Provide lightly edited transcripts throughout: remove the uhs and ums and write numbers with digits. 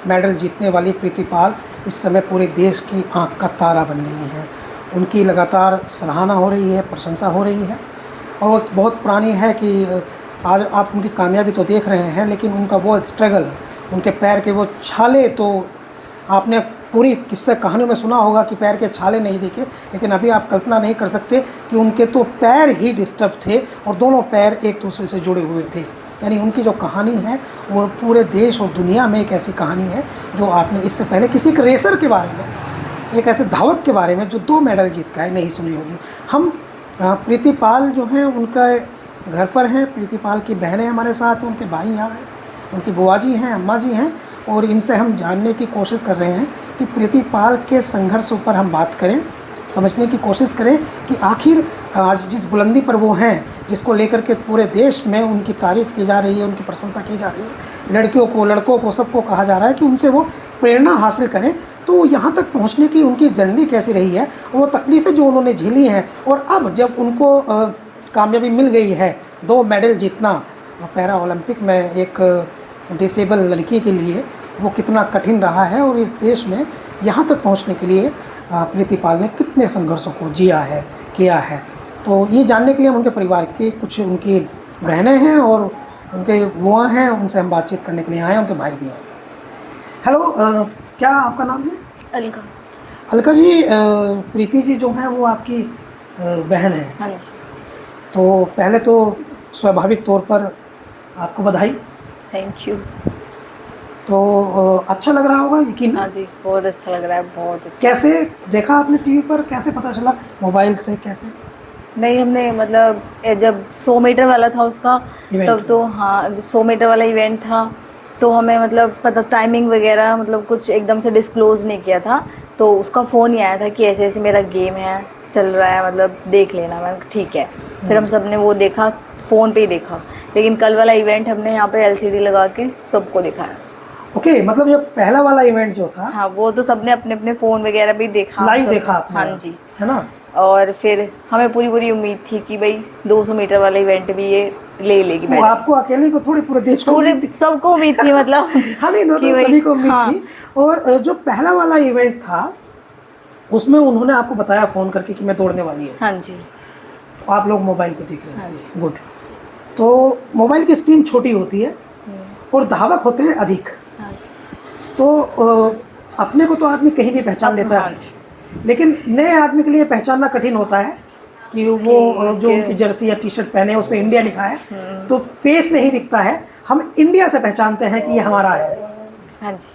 Medal जीतने वाली प्रीति पाल इस समय पूरे देश की आंख का तारा बन रही हैं। उनकी लगातार सराहना हो रही है, प्रशंसा हो रही है। और वो बहुत पुरानी है कि आज आप उनकी कामयाबी तो देख रहे हैं, लेकिन उनका वो स्ट्रगल, उनके पैर के वो छाले, तो आपने पूरी किस्सा कहानी में सुना होगा कि पैर के छाले नहीं दिखे, लेकिन अभी आप कल्पना नहीं कर सकते कि उनके तो पैर ही डिस्टर्ब थे और दोनों पैर एक दूसरे से जुड़े हुए थे। यानी उनकी जो कहानी है वो पूरे देश और दुनिया में एक ऐसी कहानी है जो आपने इससे पहले किसी एक रेसर के बारे में, एक ऐसे धावक के बारे में जो 2 मेडल जीत का है, नहीं सुनी होगी। हम प्रीति पाल जो हैं उनका घर पर हैं। प्रीति पाल की बहनें हमारे साथ हैं, उनके भाई यहाँ हैं, उनकी बुआ जी हैं, अम्मा जी हैं, और इनसे हम जानने की कोशिश कर रहे हैं कि प्रीति पाल के संघर्ष पर हम बात करें, समझने की कोशिश करें कि आखिर आज जिस बुलंदी पर वो हैं, जिसको लेकर के पूरे देश में उनकी तारीफ़ की जा रही है, उनकी प्रशंसा की जा रही है, लड़कियों को, लड़कों को, सबको कहा जा रहा है कि उनसे वो प्रेरणा हासिल करें, तो यहाँ तक पहुँचने की उनकी जर्नी कैसी रही है, वो तकलीफ़ें जो उन्होंने झेली हैं, और अब जब उनको कामयाबी मिल गई है 2 मेडल जीतना पैरा ओलंपिक में एक डिसेबल लड़की के लिए, वो कितना कठिन रहा है, और इस देश में यहाँ तक पहुँचने के लिए प्रीति पाल ने कितने संघर्षों को जिया है, किया है। तो ये जानने के लिए हम उनके परिवार की कुछ उनकी बहनें हैं और उनके बुआ हैं, उनसे हम बातचीत करने के लिए आए हैं, उनके भाई भी हैं। हेलो, क्या आपका नाम है? अलका। अलका जी, प्रीति जी जो हैं वो आपकी बहन है। हाँ जी। तो पहले तो स्वाभाविक तौर पर आपको बधाई। Thank you. तो अच्छा लग रहा होगा यकीन? हाँ जी, बहुत अच्छा लग रहा है, बहुत अच्छा। कैसे देखा आपने टीवी पर, कैसे पता चला, मोबाइल से कैसे? नहीं, हमने मतलब जब 100 मीटर वाला था उसका, तब तो हाँ 100 मीटर वाला इवेंट था, तो हमें मतलब पता टाइमिंग वगैरह मतलब कुछ एकदम से डिस्क्लोज़ नहीं किया था, तो उसका फ़ोन ही आया था कि ऐसे ऐसे मेरा गेम है चल रहा है, मतलब देख लेना। मैंने ठीक है। फिर हम सब ने वो देखा, फ़ोन पे ही देखा, लेकिन कल वाला इवेंट हमने यहाँ पे LCD लगा के सबको दिखाया। ओके, मतलब ये पहला वाला इवेंट जो था, हाँ, वो तो सबने अपने अपने फ़ोन वगैरह भी देखा, लाइव देखा आपने? हाँ जी, है ना। और फिर हमें पूरी उम्मीद थी कि भाई 200 मीटर वाला इवेंट भी ये ले लेगी। वो आपको अकेले को थोड़ी, पूरे देश को, पूरे सबको उम्मीद थी मतलब हाँ नहीं, मतलब सभी को उम्मीद थी। और जो पहला वाला इवेंट था उसमें उन्होंने आपको बताया फ़ोन करके कि मैं दौड़ने वाली है? हाँ जी। आप लोग मोबाइल पे देख रहे थे? गुड। तो मोबाइल की स्क्रीन छोटी होती है और धावक होते हैं अधिक, तो अपने को तो आदमी कहीं भी पहचान लेता है, लेकिन नए आदमी के लिए पहचानना कठिन होता है कि वो जो उनकी जर्सी या टी-शर्ट पहने उस पर इंडिया लिखा है, तो फेस नहीं दिखता है। हम इंडिया से पहचानते हैं कि ये हमारा है। हाँ जी।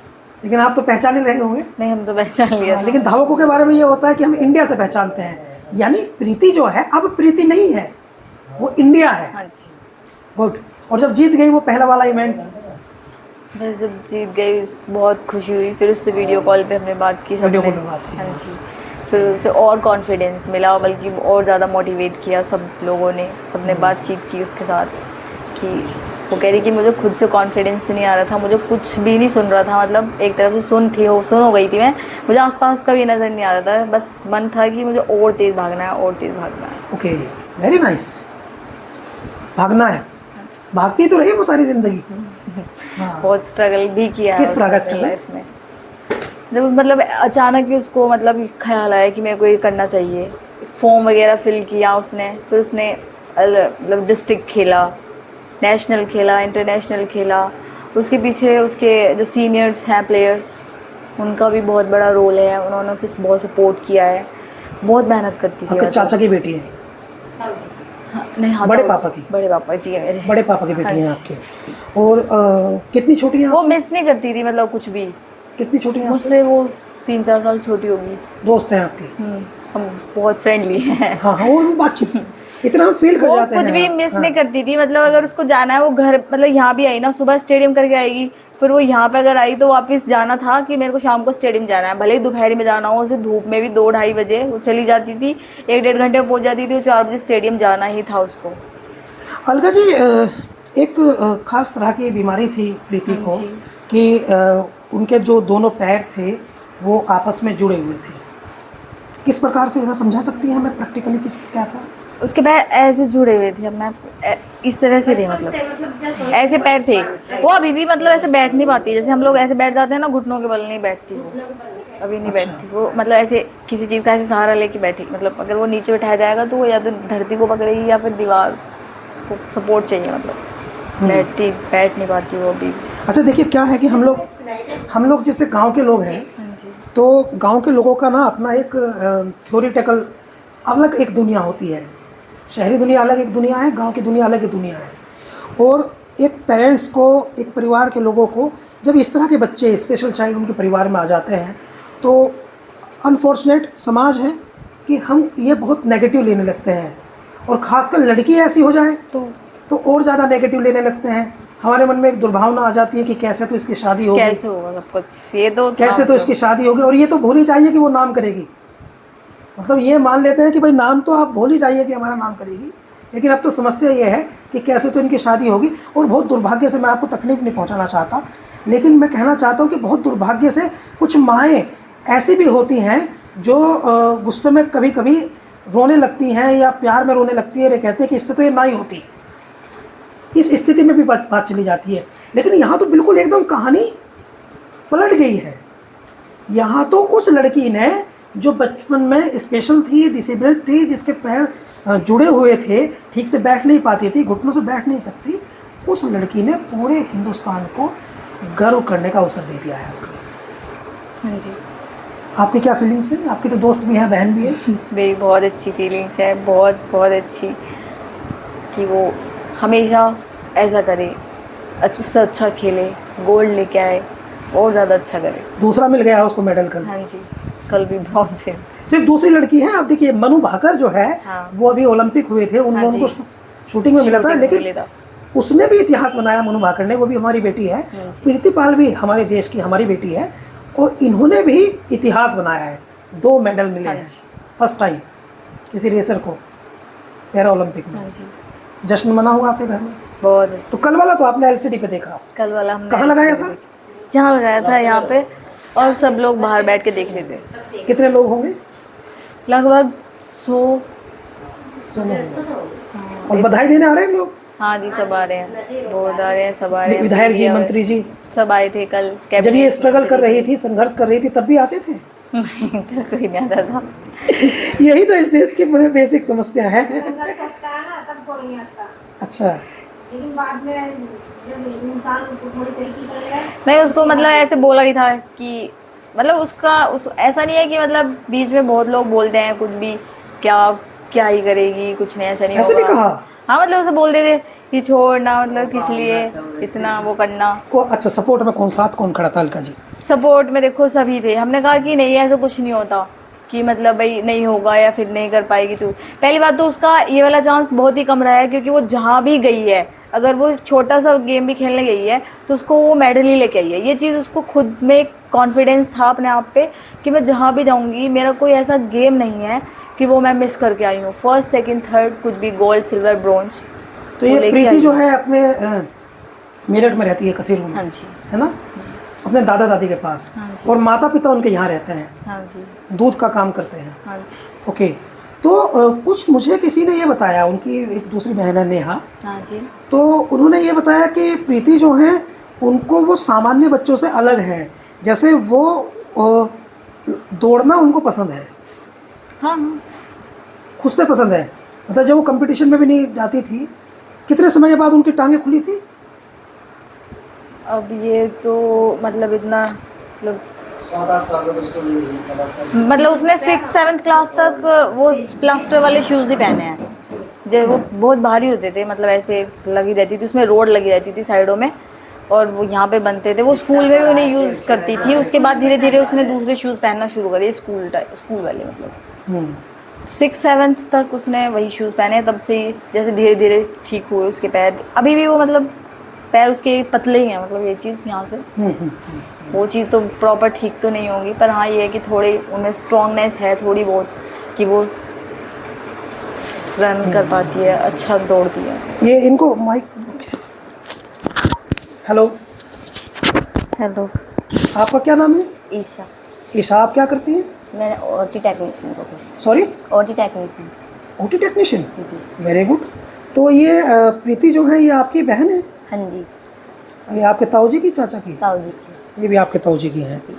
लेकिन आप तो पहचान ही रहे होंगे। नहीं, हम तो पहचान लिया। लेकिन धावकों के बारे में ये होता है कि हम इंडिया से पहचानते हैं, यानी प्रीति जो है अब प्रीति नहीं है, वो इंडिया है। हाँ जी। गुड। और जब जीत गई वो पहला वाला इवेंट? बस जब जीत गई बहुत खुशी हुई, फिर उससे वीडियो कॉल पे हमने बात की, वीडियो कॉल पे बात की। हाँ जी। फिर उससे और कॉन्फिडेंस मिला, बल्कि और ज़्यादा मोटिवेट किया सब लोगों ने, सबने बातचीत की उसके साथ कि वो कह रही कि मुझे खुद से कॉन्फिडेंस नहीं आ रहा था, मुझे कुछ भी नहीं सुन रहा था, मतलब एक तरफ से सुन हो गई थी मैं, मुझे आसपास का भी नज़र नहीं आ रहा था, बस मन था कि मुझे और तेज़ भागना है, और तेज़ भागना है। Okay, very nice. भागना है, भागती तो रही वो सारी ज़िंदगी। हाँ। बहुत स्ट्रगल भी किया। किस तरह का स्ट्रगल? लाइफ में जब मतलब अचानक ही उसको मतलब ख्याल आया कि मेरे को ये करना चाहिए, फॉर्म वगैरह फिल किया उसने, फिर उसने मतलब डिस्ट्रिक्ट खेला, नेशनल खेला, इंटरनेशनल खेला। उसके पीछे उसके जो सीनियर्स हैं प्लेयर्स, उनका भी बहुत बड़ा रोल है, उन्होंने उसे बहुत सपोर्ट किया है, बहुत मेहनत करती थी। आपके चाचा की बेटी है? हाँ, नहीं, हाँ, बड़े पापा की? बड़े पापा जी है मेरे। बड़े पापा की बेटी हैं आपके। और कितनी छोटी हैं? वो मिस नहीं करती थी मतलब कुछ भी। कितनी छोटी हैं? मुझसे वो 3-4 साल छोटी होगी। दोस्त हैं आपकी? हम बहुत फ्रेंडली हैं। हाँ हाँ, वो बातचीत इतना हम फील कर जाते हैं। कुछ भी मिस नहीं करती थी, मतलब अगर उसको जाना है वो घर, मतलब यहाँ भी आई ना, सुबह स्टेडियम करके आएगी, फिर वो यहाँ पे अगर आई तो वापस जाना था कि मेरे को शाम को स्टेडियम जाना है, भले ही दोपहर में जाना हो, उसे धूप में भी 2-2:30 बजे वो चली जाती थी, 1-1.5 घंटे में पहुँच जाती थी, वो 4 बजे स्टेडियम जाना ही था उसको। अलका जी, एक खास तरह की बीमारी थी प्रीति को कि उनके जो दोनों पैर थे वो आपस में जुड़े हुए थे। किस प्रकार से, जरा समझा सकती हैं हमें प्रैक्टिकली क्या था? उसके पैर ऐसे जुड़े हुए थे। अब मैं इस तरह से थे, मतलब ऐसे पैर थे। वो अभी भी मतलब ऐसे बैठ नहीं पाती, जैसे हम लोग ऐसे बैठ जाते हैं ना, घुटनों के बल नहीं बैठती वो, अभी नहीं बैठती वो। मतलब ऐसे किसी चीज़ का ऐसे सहारा लेके बैठी, मतलब अगर वो नीचे बैठाया जाएगा तो वो या तो धरती को पकड़ेगी या फिर दीवार को सपोर्ट चाहिए, मतलब बैठ नहीं पाती वो अभी। अच्छा देखिए क्या है कि हम लोग जैसे गांव के लोग हैं, तो गांव के लोगों का ना अपना एक थ्योरिटिकल अलग एक दुनिया होती है। शहरी दुनिया अलग एक दुनिया है, गांव की दुनिया अलग एक दुनिया है। और एक पेरेंट्स को, एक परिवार के लोगों को जब इस तरह के बच्चे, स्पेशल चाइल्ड उनके परिवार में आ जाते हैं, तो अनफॉर्चुनेट समाज है कि हम ये बहुत नेगेटिव लेने लगते हैं। और ख़ासकर लड़की ऐसी हो जाए तो और ज़्यादा नेगेटिव लेने लगते हैं। हमारे मन में एक दुर्भावना आ जाती है कि कैसे तो इसकी शादी होगी, कैसे होगा सब कुछ, ये तो कैसे तो इसकी शादी होगी। और ये तो भूल ही जाइए कि वो नाम करेगी, मतलब ये मान लेते हैं कि भाई नाम तो आप भूल ही जाइए कि हमारा नाम करेगी। लेकिन अब तो समस्या ये है कि कैसे तो इनकी शादी होगी। और बहुत दुर्भाग्य से, मैं आपको तकलीफ नहीं पहुंचाना चाहता, लेकिन मैं कहना चाहता हूं कि बहुत दुर्भाग्य से कुछ माएँ ऐसी भी होती हैं जो गुस्से में कभी कभी रोने लगती हैं या प्यार में रोने लगती है, कहते हैं कि इससे तो ये ना ही होती। इस स्थिति में भी बात चली जाती है। लेकिन यहाँ तो बिल्कुल एकदम कहानी पलट गई है। यहाँ तो उस लड़की ने जो बचपन में स्पेशल थी, डिसेबल्ड थी, जिसके पैर जुड़े हुए थे, ठीक से बैठ नहीं पाती थी, घुटनों से बैठ नहीं सकती, उस लड़की ने पूरे हिंदुस्तान को गर्व करने का अवसर दे दिया है। हाँ जी। आपकी क्या फीलिंग्स है? आपकी तो दोस्त भी है, बहन भी है। मेरी बहुत अच्छी फीलिंग्स है, बहुत बहुत अच्छी, कि वो हमेशा ऐसा करे, उससे अच्छा खेले, गोल्ड लेके आए और ज़्यादा अच्छा करे। दूसरा मिल गया उसको मेडल कल। हाँ जी, कल भी बहुत थे। सिर्फ दूसरी लड़की है। आप देखिए मनु भाकर जो है, हाँ। वो अभी ओलंपिक हुए थे, उनको उनको शूटिंग में मिला था, लेकिन उसने भी इतिहास बनाया। मनु भाकर ने, वो भी हमारी बेटी है। प्रीति पाल भी हमारे देश की हमारी बेटी है, और इन्होंने भी इतिहास बनाया है। 2 मेडल मिले हैं, फर्स्ट टाइम किसी रेसर को पैरा ओलंपिक में। जश्न मना हुआ आपके घर में? बहुत। तो कल वाला तो आपने एलसीडी पे देखा? कल वाला हमने कहाँ लगाया था? जहाँ लगाया था, यहाँ पे, और सब लोग बाहर बैठ के देख रहे थे। कितने लोग होंगे? लगभग 100 लोग। और बधाई देने आ रहे हैं लोग? हाँ जी, सब आ रहे हैं, बहुत आ रहे हैं, सब आ रहे हैं। विधायक जी, मंत्री जी सब आए थे कल। जब ये स्ट्रगल कर रही थी, संघर्ष कर रही थी, तब भी आते थे? नहीं, तो कोई नहीं आता था। यही तो इस देश की बेसिक समस्या है। तब कोई नहीं आता। अच्छा, लेकिन बाद में जब इंसान थोड़ी तरीके करेगा। मैं उसको मतलब ऐसे बोला भी था कि मतलब ऐसा नहीं है कि मतलब बीच में बहुत लोग बोलते हैं कुछ भी, क्या ही करेगी, कुछ नहीं, ऐसा नहीं ऐसे होगा। भी कहा? हाँ, मतलब उसे बोल देते कि छोड़ना, मतलब किस लिए इतना वो करना। अच्छा, सपोर्ट में कौन खड़ा था? अलका जी सपोर्ट में देखो सभी थे। हमने कहा कि नहीं, ऐसा कुछ नहीं होता कि मतलब भाई नहीं होगा या फिर नहीं कर पाएगी तू। पहली बात तो उसका ये वाला चांस बहुत ही कम रहा है, क्योंकि वो जहाँ भी गई है, अगर वो छोटा सा गेम भी खेलने गई है तो उसको वो मेडल ही लेके आई है। ये चीज़ उसको खुद में कॉन्फिडेंस था अपने आप पे कि मैं जहाँ भी जाऊँगी, मेरा कोई ऐसा गेम नहीं है कि वो मैं मिस करके आई हूँ। फर्स्ट, सेकंड, थर्ड, कुछ भी, गोल्ड, सिल्वर, ब्रोंज। तो ये प्रीति जो है अपने मेरठ में रहती है, कसीरू में। हाँ जी। है ना, अपने दादा दादी के पास। हाँ जी। और माता पिता उनके यहाँ रहते हैं। हाँ जी। दूध का काम करते हैं। हाँ जी। ओके, तो कुछ मुझे किसी ने ये बताया, उनकी एक दूसरी बहन है नेहा। हाँ जी। तो उन्होंने ये बताया कि प्रीति जो है उनको वो सामान्य बच्चों से अलग है। जैसे वो दौड़ना उनको पसंद है। हाँ हाँ, खुद से पसंद है। मतलब जब वो कंपटीशन में भी नहीं जाती थी, कितने समय के बाद उनकी टांगें खुली थी? अब ये तो मतलब इतना, मतलब 7-8 साल में उसको नहीं हुई, 7-8 साल। मतलब उसने 6th-7th क्लास तक वो प्लास्टर वाले शूज़ ही पहने हैं, जो वो बहुत भारी होते थे, मतलब ऐसे लगी रहती थी, उसमें रोड लगी रहती थी साइडों में, और वो यहाँ पे बनते थे। वो स्कूल में भी उन्हें यूज़ करती थी। उसके बाद धीरे धीरे उसने दूसरे शूज़ पहनना शुरू करे, स्कूल वाले, मतलब 6th-7th तक उसने वही शूज़ पहने। तब से जैसे धीरे धीरे ठीक हुए उसके पैर। अभी भी वो मतलब पैर उसके पतले ही हैं, मतलब ये चीज़ यहाँ से वो चीज़ तो प्रॉपर ठीक तो नहीं होगी, पर हाँ ये है कि थोड़े उनमें स्ट्रॉन्गनेस है थोड़ी बहुत, कि वो रन कर पाती है, अच्छा दौड़ती है। ये इनको माइक। हेलो। हेलो, आपका क्या नाम है? ईशा। ईशा, आप क्या करती हैं? मैंने ओटी टेक्नीशियन को कोर्स। Sorry? OT technician. OT technician, जी। Very good. तो ये प्रीति जो है ये आपकी बहन है? हाँ जी, ये आपके ताऊ जी की, चाचा की? ताऊ जी की। ये भी आपके ताऊ जी की हैं। जी।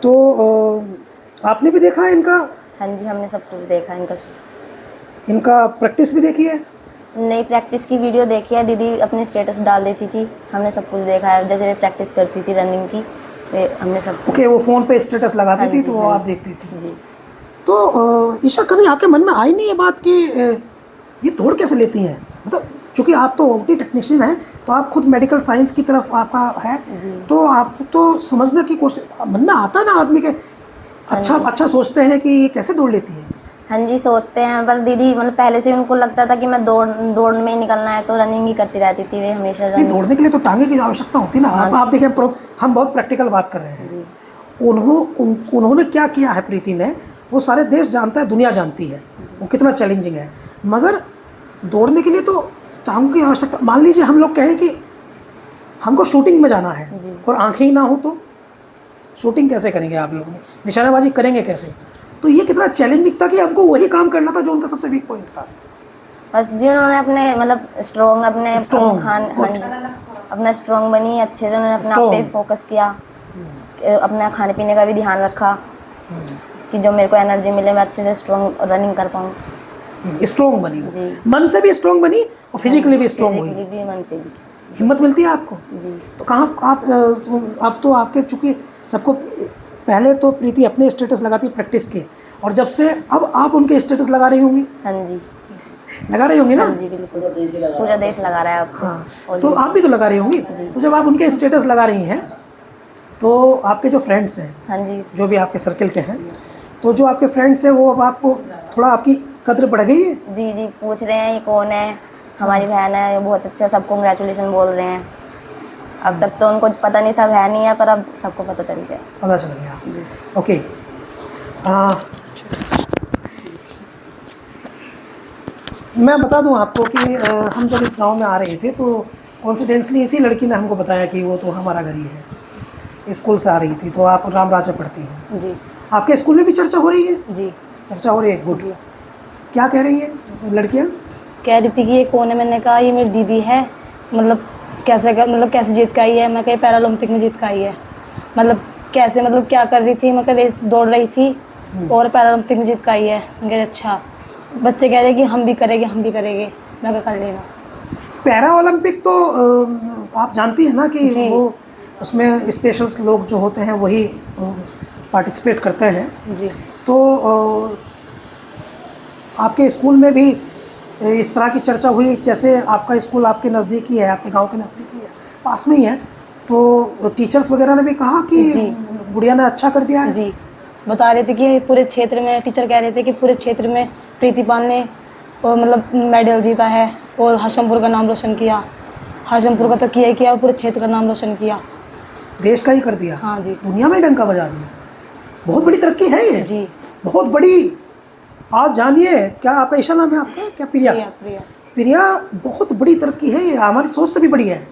तो आपने भी देखा है इनका? हाँ जी, हमने सब कुछ देखा इनका। इनका प्रैक्टिस भी देखी है? नई प्रैक्टिस की वीडियो देखी है, दीदी अपनी स्टेटस डाल देती थी, हमने सब कुछ देखा है। जैसे वे प्रैक्टिस करती थी रनिंग की, वे हमने सब। ओके, वो फ़ोन पे स्टेटस लगाती हाँ थी जी, तो वो हाँ आप जी। देखती थी। जी। तो ईशा, कभी आपके मन में आई नहीं ये बात कि ये दौड़ कैसे लेती हैं? मतलब चूंकि आप तो ओटी टेक्नीशियन हैं, तो आप खुद मेडिकल साइंस की तरफ आपका है, जी। तो आपको तो समझने की कोशिश मन में आता है ना आदमी के, अच्छा सोचते हैं कि ये कैसे दौड़ लेती है। हाँ जी, सोचते हैं, पर दीदी मतलब पहले से उनको लगता था कि मैं दौड़ में ही निकलना है, तो रनिंग ही करती रहती थी वे हमेशा। नहीं, दौड़ने के लिए तो टांगे की आवश्यकता होती है ना। आप देखें, हम बहुत प्रैक्टिकल बात कर रहे हैं। जी। उन्होंने क्या किया है प्रीति ने, वो सारे देश जानता है, दुनिया जानती है वो कितना चैलेंजिंग है। मगर दौड़ने के लिए तो टांगों की आवश्यकता। मान लीजिए हम लोग कहें कि हमको शूटिंग में जाना है जी। और आंखें ही ना हो, तो शूटिंग कैसे करेंगे आप लोग? निशानेबाजी करेंगे कैसे? तो ये कितना चैलेंजिंग था कि हमको वही काम करना था जो उनका सबसे वीक पॉइंट था। बस जी, उन्होंने अपने मतलब स्ट्रॉन्ग अपने Strong, खान good. हाँ जी, अपना स्ट्रॉन्ग बनी अच्छे से, उन्होंने अपने आप पे Strong. फोकस किया, अपना खाने पीने का भी ध्यान रखा कि जो मेरे को एनर्जी मिले, मैं अच्छे से स्ट्रॉन्ग रनिंग कर पाऊँ। स्ट्रॉन्ग बनी, जी। मन से भी स्ट्रॉन्ग बनी और फिजिकली भी स्ट्रॉन्ग हुई। फिजिकली भी, मन से भी। हिम्मत मिलती है आपको। जी। तो कहाँ आप तो आपके चूँकि सबको पहले तो प्रीति अपने स्टेटस लगाती है प्रैक्टिस के, और जब से अब आप उनके स्टेटस लगा रही होंगी, हाँ जी, लगा रही होंगी ना? हाँ जी, बिल्कुल पूरा देश लगा रहा है आपको। हाँ, तो आप भी तो लगा रही होंगी। जी। तो जब आप उनके स्टेटस लगा रही हैं, तो आपके जो फ्रेंड्स हैं, हाँ जी, जो भी आपके सर्कल के हैं, तो जो आपके फ्रेंड्स हैं वो अब आपको थोड़ा आपकी कद्र बढ़ गई है? जी। जी, पूछ रहे हैं ये कौन है, हमारी बहन है, ये बहुत अच्छा, सब कांग्रेचुलेशन बोल रहे हैं। अब तक तो उनको पता नहीं था बहन ही है, पर अब सबको पता चल गया। पता चल गया। जी। ओके। मैं बता दूं आपको कि हम जब इस गांव में आ रहे थे तो कॉन्फिडेंसली इसी लड़की ने हमको बताया कि वो तो हमारा घर ही है। स्कूल से आ रही थी, तो आप रामराज में पढ़ती हैं। जी। आपके स्कूल में भी चर्चा हो रही है? जी। चर्चा हो रही है, गुड। जी। क्या कह रही हैं लड़कियां? कह रही थी कि ये कौन है, मैंने कहा ये मेरी दीदी है, मतलब कैसे जीत के आई है, मैं कहीं पैरालंपिक में जीत के आई है, मतलब कैसे, मतलब क्या कर रही थी, मैं कह रेस दौड़ रही थी और पैरालंपिक में जीत के आई है। मैं कह अच्छा, बच्चे कह रहे कि हम भी करेंगे, मैं कहा कर लेना। पैरा ओलंपिक तो आप जानती हैं ना कि जी। वो उसमें स्पेशल्स लोग जो होते हैं वही पार्टिसिपेट करते हैं। जी। तो आपके स्कूल में भी इस तरह की चर्चा हुई? जैसे आपका स्कूल आपके नज़दीकी है, आपके गांव के नज़दीकी है, पास में ही है, तो टीचर्स वगैरह ने भी कहा कि जी। गुड़िया ने अच्छा कर दिया है? जी, बता रहे थे कि पूरे क्षेत्र में, टीचर कह रहे थे कि पूरे क्षेत्र में प्रीति पाल ने और मतलब मेडल जीता है और हाशमपुर का नाम रोशन किया। हाशमपुर का तो किया ही किया, पूरे क्षेत्र का नाम रोशन किया। देश का ही कर दिया। हाँ जी। दुनिया में डंका बजा दिया। बहुत बड़ी तरक्की है ये। जी। बहुत बड़ी। आप जानिए, क्या आपका ईशा नाम है आपका? क्या प्रिया? प्रिया। प्रिया, बहुत बड़ी तरक्की है ये, हमारी सोच से भी बड़ी है।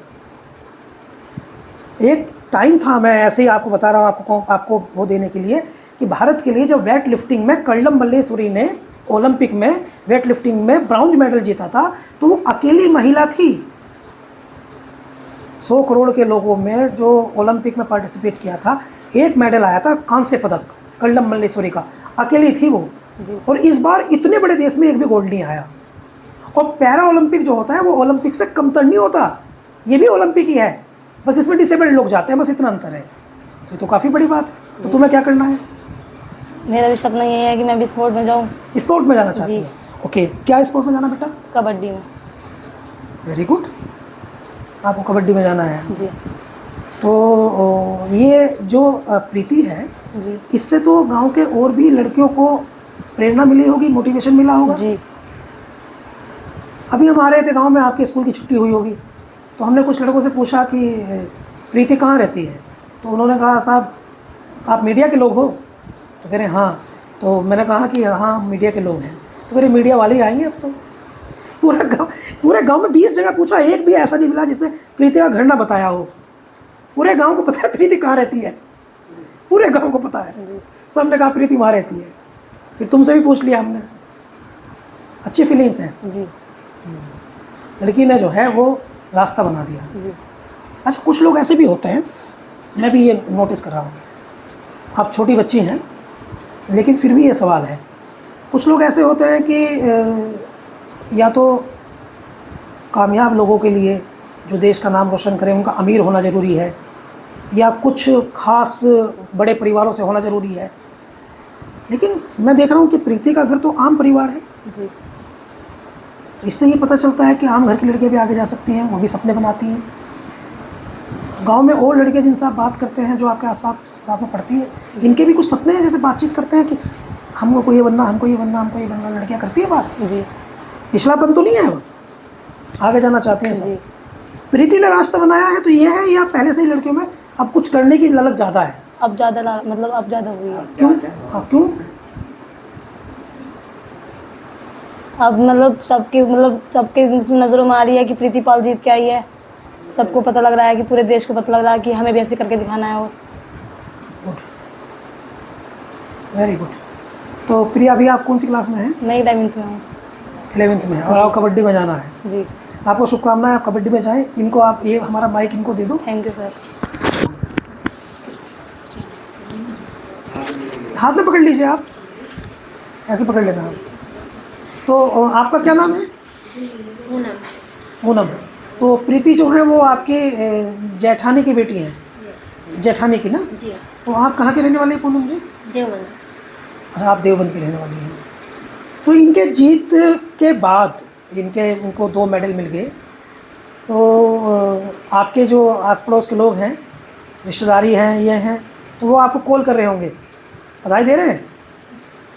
एक टाइम था, मैं ऐसे ही आपको बता रहा हूँ आपको वो देने के लिए, कि भारत के लिए जब वेट लिफ्टिंग में कल्लम मल्लेश्वरी ने ओलंपिक में वेट लिफ्टिंग में ब्राउन्ज मेडल जीता था, तो वो अकेली महिला थी 100 करोड़ के लोगों में जो ओलंपिक में पार्टिसिपेट किया था। एक मेडल आया था, कांस्य पदक, कल्लम मल्लेश्वरी का, अकेली थी वो। और इस बार इतने बड़े देश में एक भी गोल्ड नहीं आया। और पैरा ओलंपिक जो होता है वो ओलंपिक से कमतर नहीं होता, ये भी ओलंपिक ही है, बस इसमें डिसेबल्ड लोग जाते हैं, बस इतना अंतर है। तो ये तो काफ़ी बड़ी बात है। तो तुम्हें क्या करना है? मेरा भी सपना ये है कि मैं भी स्पोर्ट में जाऊँ। स्पोर्ट में जाना चाहती जी। हो? ओके, क्या स्पोर्ट में जाना बेटा? कबड्डी में। वेरी गुड, आपको कबड्डी में जाना है। जी। तो ये जो प्रीति है, जी। इससे तो गांव के और भी लड़कियों को प्रेरणा मिली होगी, मोटिवेशन मिला होगा। जी। अभी हम आ रहे थे गांव में, आपके स्कूल की छुट्टी हुई होगी, तो हमने कुछ लड़कों से पूछा कि प्रीति कहाँ रहती है, तो उन्होंने कहा साहब आप मीडिया के लोग हो? तो कह रहे हाँ। तो मैंने कहा कि हाँ मीडिया के लोग हैं। तो कह रहे मीडिया वाले ही आएंगे अब तो। पूरे गांव में 20 जगह पूछा, एक भी ऐसा नहीं मिला जिसने प्रीति का घर ना बताया हो। पूरे गांव को पता है प्रीति कहाँ रहती है, पूरे गांव को पता है। सबने कहा प्रीति वहाँ रहती है। फिर तुमसे भी पूछ लिया हमने, अच्छी फीलिंग्स हैं। जी लड़की ने जो है वो रास्ता बना दिया। जी अच्छा, कुछ लोग ऐसे भी होते हैं, मैं भी ये नोटिस कर रहा हूँ, आप छोटी बच्ची हैं लेकिन फिर भी ये सवाल है, कुछ लोग ऐसे होते हैं कि या तो कामयाब लोगों के लिए जो देश का नाम रोशन करें उनका अमीर होना ज़रूरी है, या कुछ खास बड़े परिवारों से होना ज़रूरी है, लेकिन मैं देख रहा हूँ कि प्रीति का घर तो आम परिवार है। जी तो इससे ये पता चलता है कि आम घर की लड़कियाँ भी आगे जा सकती हैं, वो भी सपने बनाती हैं। गांव में और लड़कियाँ जिनसे आप बात करते हैं, जो आपके साथ में पढ़ती है, इनके भी कुछ सपने हैं, जैसे बातचीत करते हैं कि हमको ये बनना, हमको ये बनना, हमको ये बनना, लड़कियाँ करती है बात? जी पिछलापन तो नहीं है, वो आगे जाना चाहते हैं जी। सब। प्रीति ने रास्ता बनाया है तो ये है, या पहले से ही लड़कियों में अब कुछ करने की ललक ज़्यादा है? अब ज़्यादा मतलब अब ज़्यादा हुई है। क्यों? हाँ, क्यों? अब मतलब सबके नज़रों में आ रही है कि प्रीति पाल जीत के आई है, सबको पता लग रहा है कि पूरे देश को पता लग रहा है कि हमें भी ऐसे करके दिखाना है। और गुड, वेरी गुड। तो प्रिया, अभी आप कौन सी क्लास में हैं? मैं 11th में हूँ। 11th में है, और आप कबड्डी में जाना है। जी आपको शुभकामनाएं, आप कबड्डी में जाएं। इनको आप ये हमारा माइक इनको दे दो। Thank you sir. हाथ में पकड़ लीजिए, आप ऐसे पकड़ लेना आप। तो आपका क्या नाम है? पूनम। तो प्रीति जो है वो आपके जेठानी की बेटी हैं, जेठानी की ना? जी। तो आप कहाँ के रहने वाले हैं पूनम जी? देवबंद। अरे आप देवबंद की रहने वाली हैं। तो इनके जीत के बाद इनको 2 मेडल मिल गए, तो आपके जो आस पड़ोस के लोग हैं, रिश्तेदारी हैं, ये हैं, तो वो आपको कॉल कर रहे होंगे, बधाई दे रहे हैं?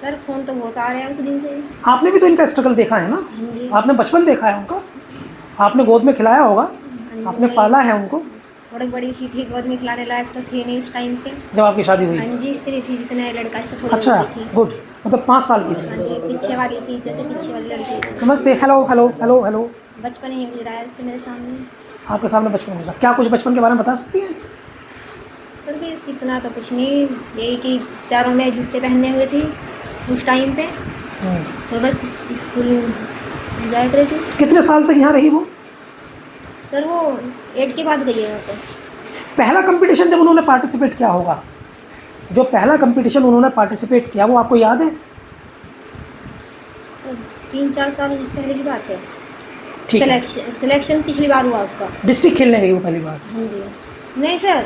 सर फोन तो बहुत आ रहे हैं उस दिन से। आपने भी तो इनका स्ट्रगल देखा है ना? हाँ जी। आपने बचपन देखा है उनका, आपने गोद में खिलाया होगा, आपने पाला है उनको। थोड़ी बड़ी सी थी, गोद में खिलाने लायक तो थी नहीं उस टाइम पे। जब आपकी शादी हुई? हाँ जी, स्त्री थी जितना लड़का से थोड़ी अच्छा, बड़ी थी। गुड। मतलब 5 साल की हाँ थी। जी, पीछे वाली थी, जैसे पीछे वाली लड़की थी। नमस्ते, हेलो हेलो हेलो हेलो। बचपन ही गुजरा है उसके मेरे सामने। आपके सामने बचपन गुजरा, क्या कुछ बचपन के बारे में बता सकती हैं? सर भी इतना तो कुछ नहीं, यही कि पैरों में जूते पहने हुए थे उस टाइम पे, तो बस स्कूल जाया करती थी। कितने साल तक यहाँ रही वो? सर वो 8 के बाद गई है वहाँ पे। पहला कंपटीशन जब उन्होंने पार्टिसिपेट किया होगा, जो पहला कंपटीशन उन्होंने पार्टिसिपेट किया, वो आपको याद है? सर 3-4 साल पहले की बात है। ठीक है। सिलेक्शन पिछली बार हुआ उसका। डिस्ट्रिक्ट खेलने गई वो पहली बार? हाँ जी। नहीं सर,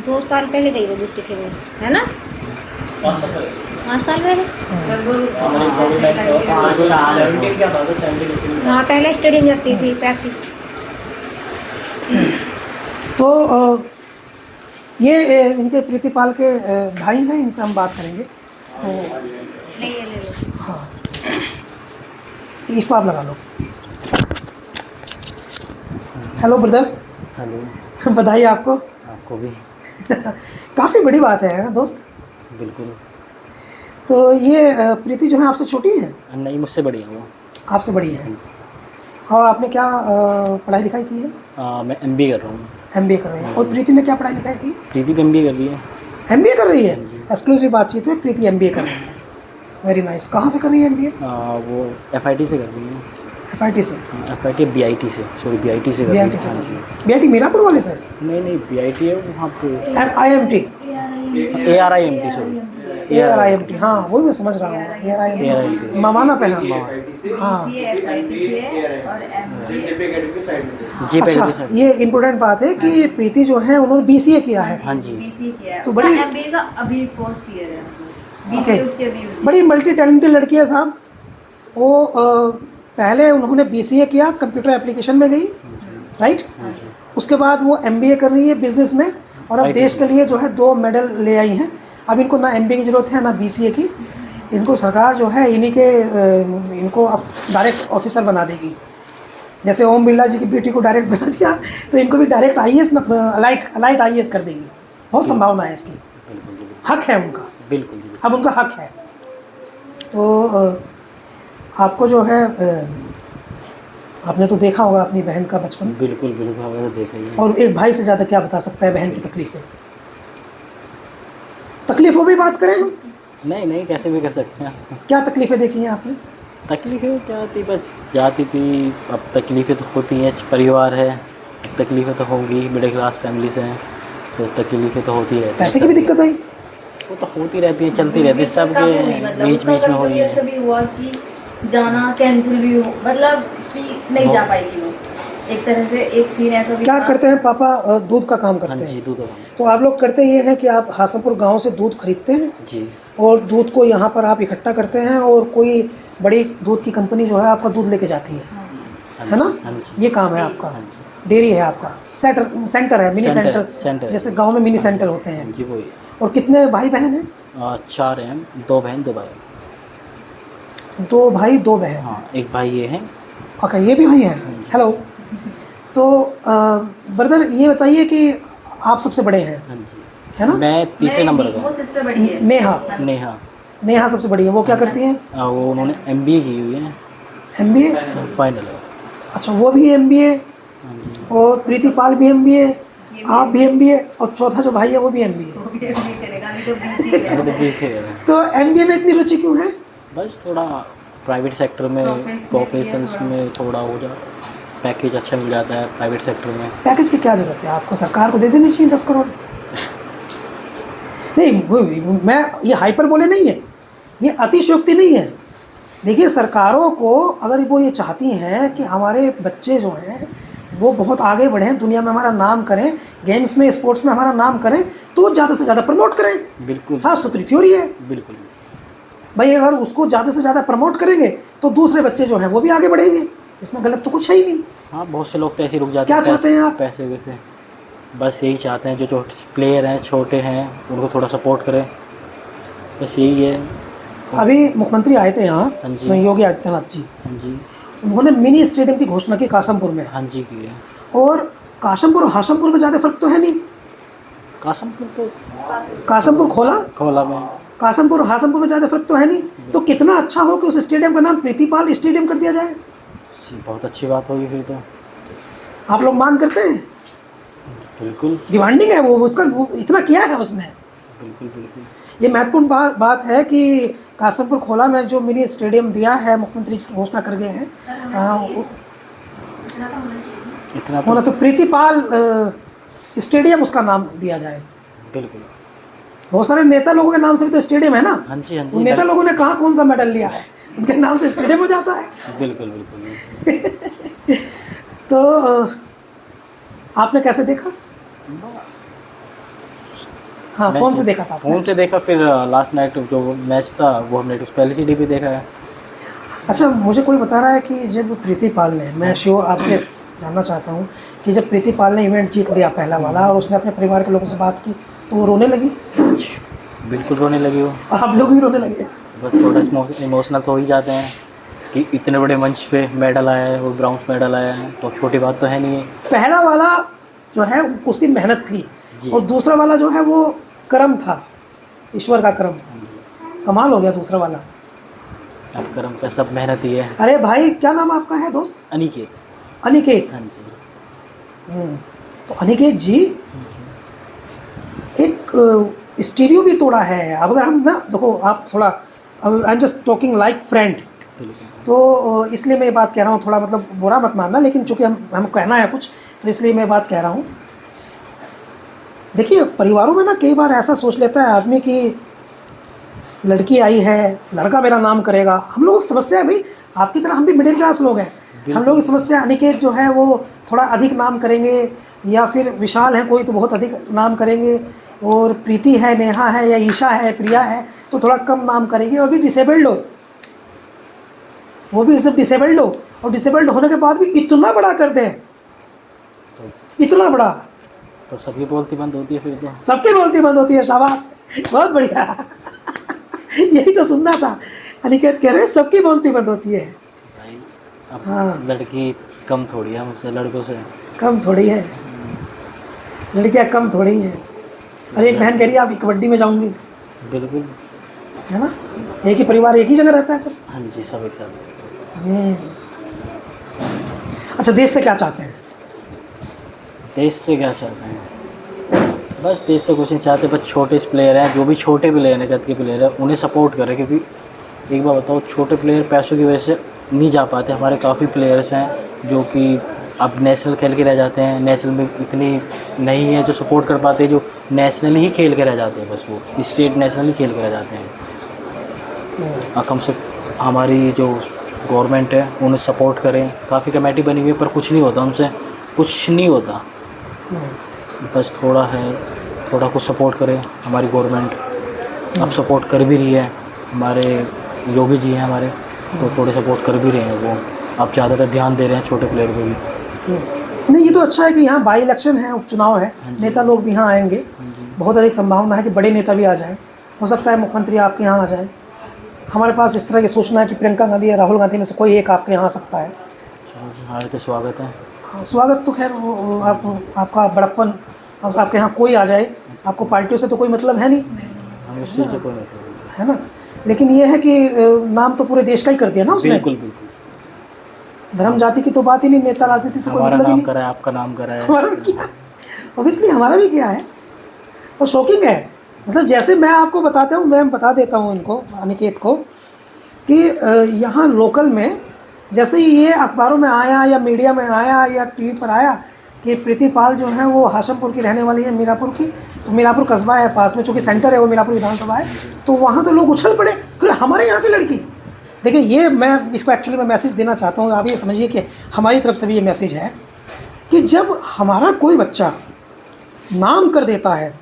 2 साल पहले गई वो डिस्ट्रिक्ट खेलने, है ना? 5 साल पहले। हाँ, पहले स्टेडियम जाती थी प्रैक्टिस। तो ये इनके प्रीतिपाल के भाई हैं, इनसे हम बात करेंगे। तो नहीं, ये ले लो। हाँ, इस बार लगा लो। Hello brother. हेलो। बधाई आपको। आपको भी। काफ़ी बड़ी बात है दोस्त। बिल्कुल। तो ये प्रीति जो है आपसे छोटी है? नहीं, मुझसे बड़ी है वो। आपसे बड़ी है। और आपने क्या पढ़ाई लिखाई की है? मैं MBA कर रहा हूँ। MBA कर रही है। और प्रीति ने क्या पढ़ाई लिखाई की? प्रीति भी MBA कर रही है। MBA कर रही है? एक्सक्लूसिव बातचीत है, प्रीति MBA कर रही है। Very nice. कहाँ से कर रही है MBA? वो FIT से कर रही है। FIT से? FIT BIT से, सॉरी BIT से कर रही है। BIT से कर रही है। BIT मीरापुर वाले से? नहीं, BIT है वहाँ पे। IMT? ARIMT, sorry. ARIMT, हाँ वही मैं समझ रहा हूँ। ARIMT मवाना पे। हाँ। अच्छा, ये इम्पोर्टेंट बात है कि प्रीति जो है उन्होंने BCA किया है। हाँ जी। बीसीए किया है। तो उसका बड़ी- MBA का अभी फर्स्ट ईयर है। ओके। बीसीए उसके अभी बड़ी मल्टी टैलेंटेड लड़की है साहब। वो पहले उन्होंने BCA किया, कंप्यूटर एप्लीकेशन में गई, राइट? उसके बाद वो MBA कर रही है बिजनेस में, और अब देश के लिए जो है 2 मेडल ले आई हैं। अब इनको ना MBA की ज़रूरत है ना BCA की। इनको सरकार जो है इनको अब डायरेक्ट ऑफिसर बना देगी। जैसे ओम बिरला जी की बेटी को डायरेक्ट बना दिया, तो इनको भी डायरेक्ट IAS अलाइट IAS कर देंगी। बहुत संभावना है इसकी। हक है उनका। बिल्कुल। अब उनका हक है। तो आपको जो है आपने तो देखा होगा अपनी बहन का बचपन। बिल्कुल हमने देखा ही है। और एक भाई से ज़्यादा क्या बता सकता है बहन की तकलीफ़ें? तकलीफ़ों भी बात करें हम? नहीं, कैसे भी कर सकते हैं। क्या तकलीफ़ें देखी हैं आपने? तकलीफ़ें क्या थी, बस जाती थी। अब तकलीफ़ें तो होती हैं, परिवार है, तकलीफ़ें तो होंगी, मिडिल क्लास फैमिली से हैं तो तकलीफ़ें तो होती रहती हैं। पैसे की भी दिक्कत आई? वो तो होती रहती है, चलती रहती है, सबके बीच बीच में हुई ऐसा है। भी हुआ कि जाना कैंसिल भी हो, मतलब कि नहीं जा पाएगी वो। एक तरह से एक सीन ऐसा भी क्या था। करते हैं पापा? दूध का काम हाँ करते जी, हैं। दूध तो आप लोग करते ये हैं कि आप हासनपुर गांव से दूध खरीदते हैं जी। और दूध को यहाँ पर आप इकट्ठा करते हैं और कोई बड़ी दूध की कंपनी जो है आपका दूध लेके जाती है, हाँ है ना? जी, हाँ जी। ये काम है आपका। हाँ जी। डेयरी है आपका, सेंटर है, मिनी सेंटर, सेंटर, सेंटर। जैसे गांव में मिनी सेंटर होते हाँ हैं। जी, वही। और कितने भाई बहन हैं? 4 हैं हम, 2 बहन 2 भाई। 2 भाई 2 बहन। हाँ, एक भाई ये है। ओके, ये भी भाई हैं। हेलो। तो ब्रदर ये बताइए कि आप सबसे बड़े हैं, हाँ जी, है ना? मैं तीसरे नंबर वो का। सिस्टर बड़ी है। नेहा। नेहा। नेहा सबसे बड़ी है। वो क्या करती हैं? वो उन्होंने MBA की हुई है, MBA? तो फाइनल है। अच्छा, वो भी MBA हाँ जी। और प्रीतिपाल भी MBA, आप भी MBA और चौथा जो भाई है वो भी MBA। करेगा अभी तो BC है। अभी तो पीछे है। तो MBA में इतनी रुचि क्यों है? बस थोड़ा प्राइवेट सेक्टर में, प्रोफेशंस में थोड़ा हो जा, पैकेज अच्छा मिल जाता है प्राइवेट सेक्टर में। पैकेज की क्या जरूरत है आपको? सरकार को दे देनी चाहिए 10 करोड़। नहीं, मैं ये हाइपर बोले नहीं है, ये अतिशयोक्ति नहीं है। देखिए, सरकारों को अगर वो ये चाहती हैं कि हमारे बच्चे जो हैं वो बहुत आगे बढ़ें, दुनिया में हमारा नाम करें, गेम्स में, स्पोर्ट्स में हमारा नाम करें, तो ज़्यादा से ज़्यादा प्रमोट करें। बिल्कुल, साफ सुथरी थ्योरी है बिल्कुल। भाई। अगर उसको ज़्यादा से ज़्यादा प्रमोट करेंगे तो दूसरे बच्चे जो हैं वो भी आगे बढ़ेंगे, इसमें गलत तो कुछ है ही नहीं। हाँ, बहुत से लोग तो ऐसे ही रुक जाते क्या हैं। चाहते हैं आप? पैसे वैसे बस यही चाहते हैं, जो प्लेयर हैं, छोटे हैं, उनको थोड़ा सपोर्ट करें, बस यही है। अभी मुख्यमंत्री आए थे यहाँ, हाँ जी। तो योगी आदित्यनाथ जी, हाँ जी, उन्होंने मिनी स्टेडियम की घोषणा की कासमपुर में। हाँ जी की है। और कासमपुर और हासमपुर में ज़्यादा फर्क तो है नहीं। कासमपुर तो कासमपुर खोला में। कासमपुर और हासमपुर में ज़्यादा फर्क तो है नहीं। तो कितना अच्छा हो कि उस स्टेडियम का नाम प्रीतिपाल स्टेडियम कर दिया जाए। बहुत अच्छी बात होगी फिर तो। आप लोग मांग करते हैं? बिल्कुल, डिमांडिंग है वो, उसका वो इतना किया है उसने। बिल्कुल, बिल्कुल। ये महत्वपूर्ण बात है कि कासमपुर खोला में जो मिनी स्टेडियम दिया है, मुख्यमंत्री इसकी घोषणा कर गए हैं। इतना होना तो प्रीतिपाल स्टेडियम उसका नाम दिया जाए। बिल्कुल। बहुत सारे नेता लोगों के नाम से भी तो स्टेडियम है ना। हाँ जी, हाँ जी। उन नेता लोगों ने कहाँ कौन सा मेडल लिया है, उनके नाम से स्टेडियम हो जाता है। बिल्कुल, बिल्कुल। तो आपने कैसे देखा? हाँ, फ़ोन से देखा था आपने? फ़ोन से देखा, फिर लास्ट नाइट जो मैच था वो हमने पहले CD पे देखा है। अच्छा, मुझे कोई बता रहा है कि जब प्रीतिपाल ने, मैं श्योर आपसे जानना चाहता हूँ कि जब प्रीतिपाल ने इवेंट जीत लिया पहला वाला और उसने अपने परिवार के लोगों से बात की तो वो रोने लगी? बिल्कुल रोने लगी वो। और आप लोग भी रोने लगे? बस थोड़ा इमोशनल तो हो ही जाते हैं कि इतने बड़े मंच पे मेडल आया है, वो ब्राउन्स मेडल आया है, तो छोटी बात तो है नहीं है। पहला वाला जो है उसकी मेहनत थी जी। और दूसरा वाला जो है वो कर्म था, ईश्वर का कर्म। कमाल हो गया दूसरा वाला। अब कर्म का सब मेहनत ही है। अरे भाई, क्या नाम आपका है दोस्त? अनिकेत। अनिकेत। हाँ जी। तो अनिकेत जी, एक स्टीरियो भी तोड़ा है। अब अगर हम ना देखो, आप थोड़ा, I am just talking like friend, तो इसलिए मैं ये बात कह रहा हूँ। थोड़ा मतलब बुरा मत मानना, लेकिन चूँकि हम कहना है कुछ, तो इसलिए मैं बात कह रहा हूँ। देखिए, परिवारों में ना कई बार ऐसा सोच लेता है आदमी कि लड़की आई है, लड़का मेरा नाम करेगा। हम लोगों की समस्या है भाई, आपकी तरह हम भी मिडिल क्लास लोग हैं। हम लोगों की समस्या, अनिकेत जो है वो थोड़ा अधिक नाम करेंगे, या फिर विशाल है कोई तो बहुत अधिक नाम करेंगे, और प्रीति है, नेहा है, या ईशा है, प्रिया है तो थोड़ा कम नाम करेंगे। और भी डिसेबल्ड हो, वो भी सिर्फ डिसेबल्ड हो, और डिसेबल्ड होने के बाद भी इतना बड़ा कर दें, इतना बड़ा, तो सबकी बोलती बंद होती है फिर तो। सबकी बोलती बंद होती है। शाबाश, बहुत बढ़िया। यही तो सुनना था। अनिकेत कह रहे हैं सबकी बोलती बंद होती है। भाई अब हाँ। लड़की कम थोड़ी है मुझसे, लड़कों से। कम थोड़ी है, लड़कियाँ कम थोड़ी हैं। अरे एक बहन कह रही है आपकी कबड्डी में जाऊंगी, बिल्कुल। है ना? एक ही परिवार एक ही जगह रहता है सब। हाँ जी, सब एक साथ। अच्छा, देश से क्या चाहते हैं? देश से क्या चाहते हैं? बस देश से कुछ नहीं चाहते, बस छोटे प्लेयर हैं, जो भी छोटे प्लेयर हैं, कद के प्लेयर हैं, उन्हें सपोर्ट करें, क्योंकि एक बार बताओ, छोटे प्लेयर पैसों की वजह से नहीं जा पाते। हमारे काफ़ी प्लेयर्स हैं जो कि अब नेशनल खेल के रह जाते हैं। नेशनल में इतनी नहीं है जो सपोर्ट कर पाते, जो नेशनल ही खेल के रह जाते हैं, बस वो स्टेट नेशनल ही खेल के रह जाते हैं। कम से हमारी जो गवर्नमेंट है उन्हें सपोर्ट करें। काफ़ी कमेटी बनी हुई है पर कुछ नहीं होता उनसे, कुछ नहीं होता। बस थोड़ा कुछ सपोर्ट करें हमारी गवर्नमेंट। अब सपोर्ट कर भी रही है, हमारे योगी जी हैं हमारे, तो थोड़े सपोर्ट कर भी रहे हैं वो। अब ज़्यादातर ध्यान दे रहे हैं छोटे प्लेयर पे भी। नहीं, ये तो अच्छा है कि यहाँ बाई इलेक्शन है, उपचुनाव है, नेता लोग भी यहाँ आएंगे। बहुत अधिक संभावना है कि बड़े नेता भी आ जाए। हो सकता है मुख्यमंत्री आपके यहाँ आ जाए। हमारे पास इस तरह की सूचना है कि प्रियंका गांधी या राहुल गांधी में से कोई एक आपके यहाँ आ सकता है। हमारे तो स्वागत है। हाँ, स्वागत तो खैर आपका बड़प्पन, आपके यहाँ कोई आ जाए, आपको पार्टियों से तो कोई मतलब है नहीं, उस चीज़ से कोई मतलब है ना। लेकिन ये है कि नाम तो पूरे देश का ही कर दिया ना उसने। बिल्कुल बिल्कुल। धर्म जाति की तो बात ही नहीं, नेता राजनीति से कोई हमारा मतलब ही नाम नहीं। करा है, आपका नाम करा है। हमारा भी किया, ऑब्वियसली हमारा भी किया है। और शॉकिंग है, मतलब जैसे मैं आपको बताता हूँ, मैं बता देता हूँ इनको, अनिकेत को, कि यहाँ लोकल में जैसे ही ये अखबारों में आया या मीडिया में आया या टीवी पर आया कि प्रीति पाल जो है वो हाशमपुर की रहने वाली है, मीरापुर की, तो मीरापुर कस्बा है पास में, चूँकि सेंटर है वो मीरापुर विधानसभा है, तो वहाँ तो लोग उछल पड़े कि हमारे यहाँ की लड़की। देखिए, ये मैं इसको एक्चुअली मैं मैसेज देना चाहता हूँ, आप ये समझिए कि हमारी तरफ से भी ये मैसेज है कि जब हमारा कोई बच्चा नाम कर देता है,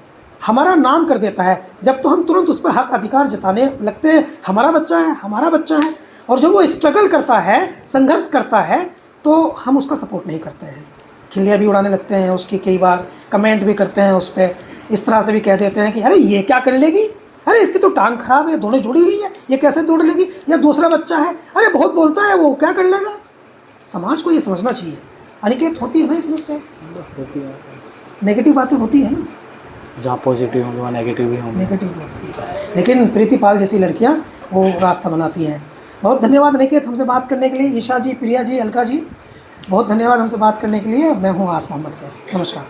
हमारा नाम कर देता है, जब तो हम तुरंत उस पर हक अधिकार जताने लगते हैं, हमारा बच्चा है, हमारा बच्चा है। और जब वो स्ट्रगल करता है, संघर्ष करता है, तो हम उसका सपोर्ट नहीं करते हैं, खिल्लियाँ भी उड़ाने लगते हैं उसकी, कई बार कमेंट भी करते हैं उस पर, इस तरह से भी कह देते हैं कि अरे ये क्या कर लेगी, अरे इसकी तो टांग खराब है, दोनों जुड़ी हुई है, ये कैसे दौड़ लेगी, या दूसरा बच्चा है, अरे बहुत बोलता है वो, क्या कर लेगा। समाज को ये समझना चाहिए। अनिकेत, होती है ना इसमें से नेगेटिव बातें होती है ना, जहाँ पॉजिटिव होंगे वहाँ नेगेटिव भी होंगे। नेगेटिव भी होती है, लेकिन प्रीति पाल जैसी लड़कियाँ वो रास्ता बनाती हैं। बहुत धन्यवाद अनिकेत हमसे बात करने के लिए। ईशा जी, प्रिया जी, अलका जी, बहुत धन्यवाद हमसे बात करने के लिए। मैं हूँ आस मोहम्मद कैफ। नमस्कार।